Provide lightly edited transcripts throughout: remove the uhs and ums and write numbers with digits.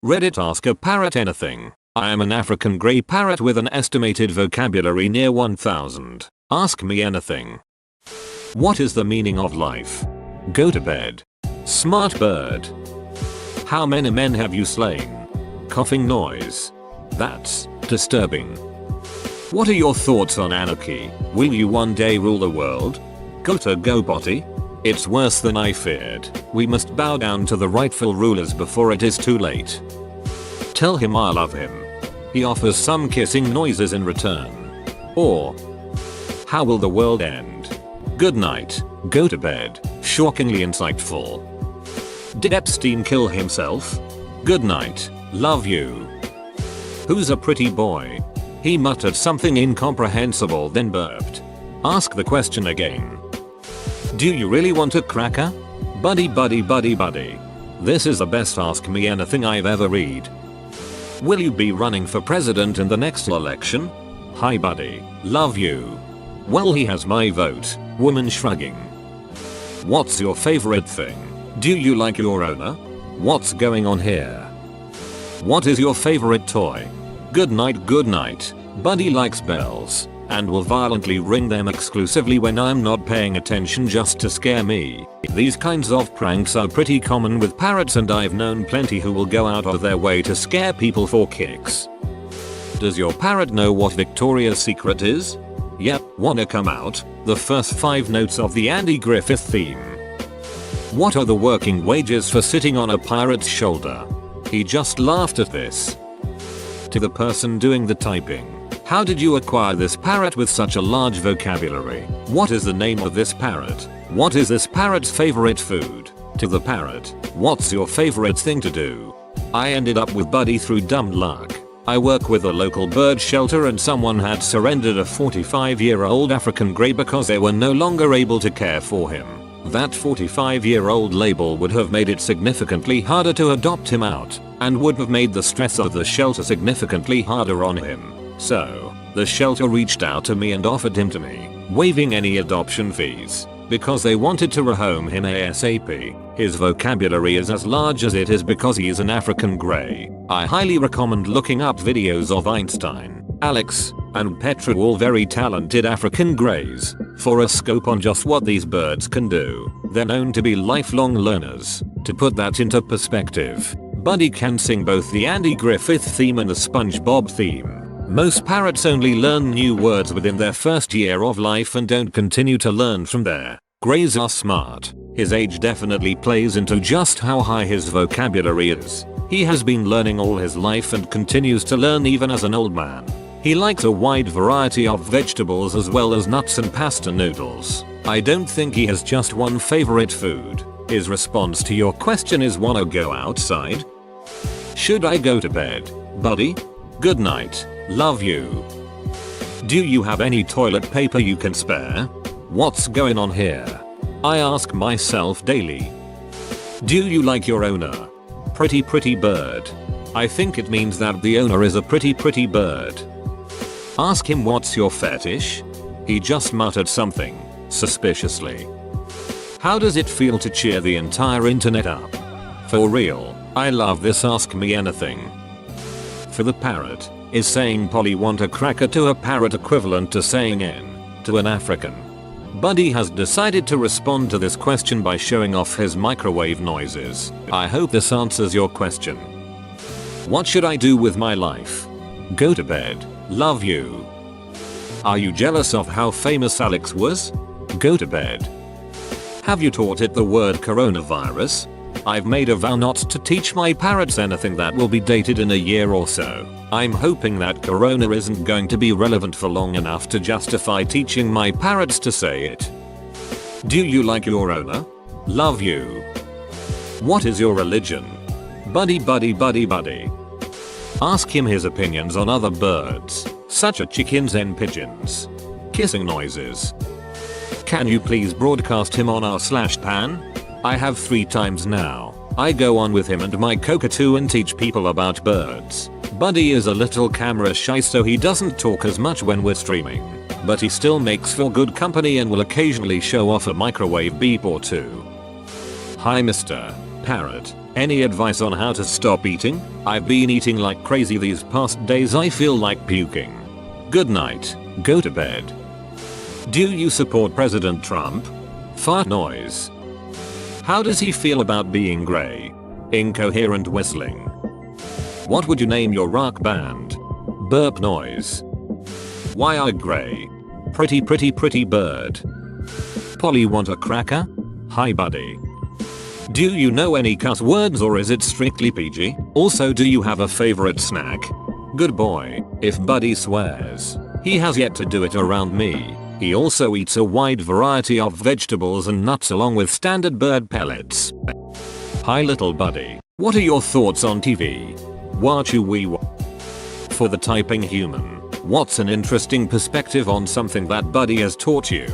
Reddit ask a parrot anything. I am an African grey parrot with an estimated vocabulary near 1000. Ask me anything. What is the meaning of life? Go to bed. Smart bird. How many men have you slain? Coughing noise. That's disturbing. What are your thoughts on anarchy? Will you one day rule the world? Go botty. It's worse than I feared. We must bow down to the rightful rulers before it is too late. Tell him I love him. He offers some kissing noises in return. Or, how will the world end? Good night. Go to bed. Shockingly insightful. Did Epstein kill himself? Good night. Love you. Who's a pretty boy? He muttered something incomprehensible then burped. Ask the question again. Do you really want a cracker? Buddy. This is the best Ask Me Anything I've ever read. Will you be running for president in the next election? Hi buddy. Love you. Well, he has my vote. Woman shrugging. What's your favorite thing? Do you like your owner? What's going on here? What is your favorite toy? Good night. Buddy likes bells and will violently ring them exclusively when I'm not paying attention just to scare me. These kinds of pranks are pretty common with parrots, and I've known plenty who will go out of their way to scare people for kicks. Does your parrot know what Victoria's Secret is? Yep, wanna come out? The first 5 notes of the Andy Griffith theme. What are the working wages for sitting on a pirate's shoulder? He just laughed at this. To the person doing the typing. How did you acquire this parrot with such a large vocabulary? What is the name of this parrot? What is this parrot's favorite food? To the parrot. What's your favorite thing to do? I ended up with Buddy through dumb luck. I work with a local bird shelter, and someone had surrendered a 45-year-old African grey because they were no longer able to care for him. That 45-year-old label would have made it significantly harder to adopt him out, and would have made the stress of the shelter significantly harder on him. So, the shelter reached out to me and offered him to me, waiving any adoption fees, because they wanted to rehome him ASAP. His vocabulary is as large as it is because he is an African grey. I highly recommend looking up videos of Einstein, Alex, and Petra, all very talented African greys, for a scope on just what these birds can do. They're known to be lifelong learners. To put that into perspective, Buddy can sing both the Andy Griffith theme and the SpongeBob theme. Most parrots only learn new words within their first year of life and don't continue to learn from there. Greys are smart. His age definitely plays into just how high his vocabulary is. He has been learning all his life and continues to learn even as an old man. He likes a wide variety of vegetables as well as nuts and pasta noodles. I don't think he has just one favorite food. His response to your question is, wanna go outside? Should I go to bed, buddy? Good night. Love you. Do you have any toilet paper you can spare? What's going on here? I ask myself daily. Do you like your owner? Pretty bird. I think it means that the owner is a pretty bird. Ask him what's your fetish? He just muttered something, suspiciously. How does it feel to cheer the entire internet up? For real, I love this Ask Me Anything. For the parrot. Is saying Polly want a cracker to a parrot equivalent to saying N to an African? Buddy has decided to respond to this question by showing off his microwave noises. I hope this answers your question. What should I do with my life? Go to bed. Love you. Are you jealous of how famous Alex was? Go to bed. Have you taught it the word coronavirus? I've made a vow not to teach my parrots anything that will be dated in a year or so. I'm hoping that corona isn't going to be relevant for long enough to justify teaching my parrots to say it. Do you like your owner? Love you. What is your religion? Buddy. Ask him his opinions on other birds, such as chickens and pigeons. Kissing noises. Can you please broadcast him on r/pan? I have 3 times now. I go on with him and my cockatoo and teach people about birds. Buddy is a little camera shy, so he doesn't talk as much when we're streaming, but he still makes for good company and will occasionally show off a microwave beep or two. Hi Mr. Parrot, any advice on how to stop eating? I've been eating like crazy these past days. I feel like puking. Good night. Go to bed. Do you support President Trump? Fart noise. How does he feel about being grey? Incoherent whistling. What would you name your rock band? Burp noise. Why are grey? Pretty bird. Polly want a cracker? Hi buddy. Do you know any cuss words or is it strictly PG? Also, do you have a favorite snack? Good boy. If buddy swears. He has yet to do it around me. He also eats a wide variety of vegetables and nuts along with standard bird pellets. Hi little buddy. What are your thoughts on TV? Watch you we For the typing human. What's an interesting perspective on something that buddy has taught you?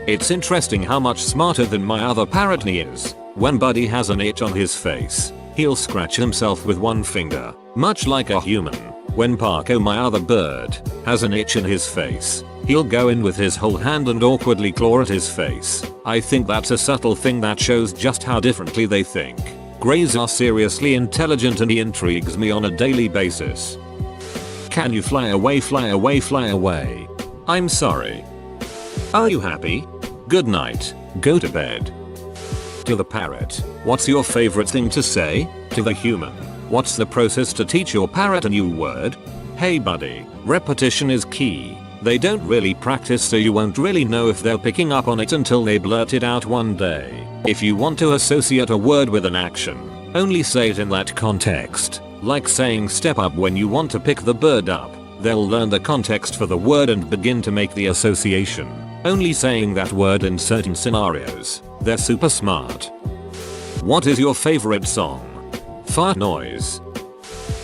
It's interesting how much smarter than my other parrot he is. When buddy has an itch on his face, he'll scratch himself with one finger, much like a human. When Parko, my other bird, has an itch in his face, he'll go in with his whole hand and awkwardly claw at his face. I think that's a subtle thing that shows just how differently they think. Greys are seriously intelligent and he intrigues me on a daily basis. Can you fly away, fly away, fly away? I'm sorry. Are you happy? Good night. Go to bed. To the parrot, what's your favorite thing to say? To the human, what's the process to teach your parrot a new word? Hey buddy, repetition is key. They don't really practice, so you won't really know if they're picking up on it until they blurt it out one day. If you want to associate a word with an action, only say it in that context. Like saying step up when you want to pick the bird up. They'll learn the context for the word and begin to make the association. Only saying that word in certain scenarios. They're super smart. What is your favorite song? Fart noise.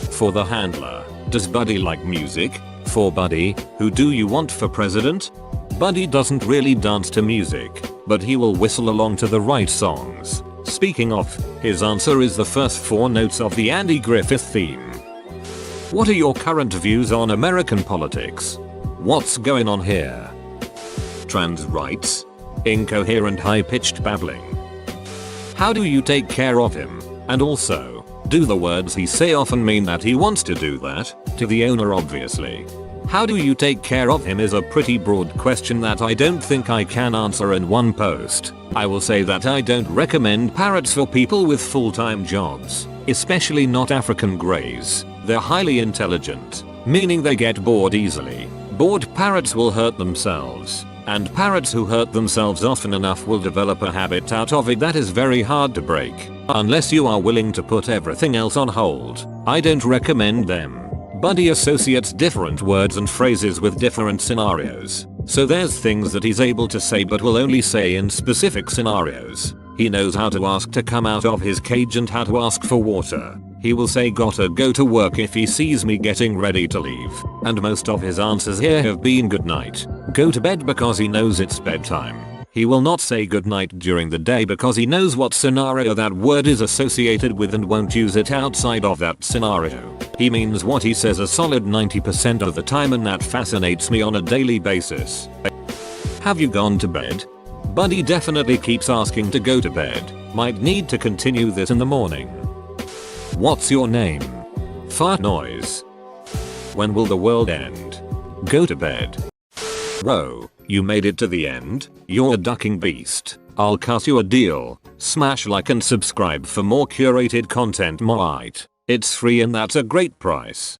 For the handler, does Buddy like music? For Buddy, who do you want for president? Buddy doesn't really dance to music, but he will whistle along to the right songs. Speaking of, his answer is the first 4 notes of the Andy Griffith theme. What are your current views on American politics? What's going on here? Trans rights? Incoherent high-pitched babbling. How do you take care of him? And also, do the words he say often mean that he wants to do that? To the owner obviously. How do you take care of him is a pretty broad question that I don't think I can answer in one post. I will say that I don't recommend parrots for people with full-time jobs, especially not African greys. They're highly intelligent, meaning they get bored easily. Bored parrots will hurt themselves, and parrots who hurt themselves often enough will develop a habit out of it that is very hard to break. Unless you are willing to put everything else on hold, I don't recommend them. Buddy associates different words and phrases with different scenarios. So there's things that he's able to say but will only say in specific scenarios. He knows how to ask to come out of his cage and how to ask for water. He will say gotta go to work if he sees me getting ready to leave. And most of his answers here have been good night. Go to bed because he knows it's bedtime. He will not say goodnight during the day because he knows what scenario that word is associated with and won't use it outside of that scenario. He means what he says a solid 90% of the time, and that fascinates me on a daily basis. Have you gone to bed? Buddy definitely keeps asking to go to bed. Might need to continue this in the morning. What's your name? Fart noise. When will the world end? Go to bed. Bro, you made it to the end? You're a ducking beast. I'll cut you a deal. Smash like and subscribe for more curated content. It's free and that's a great price.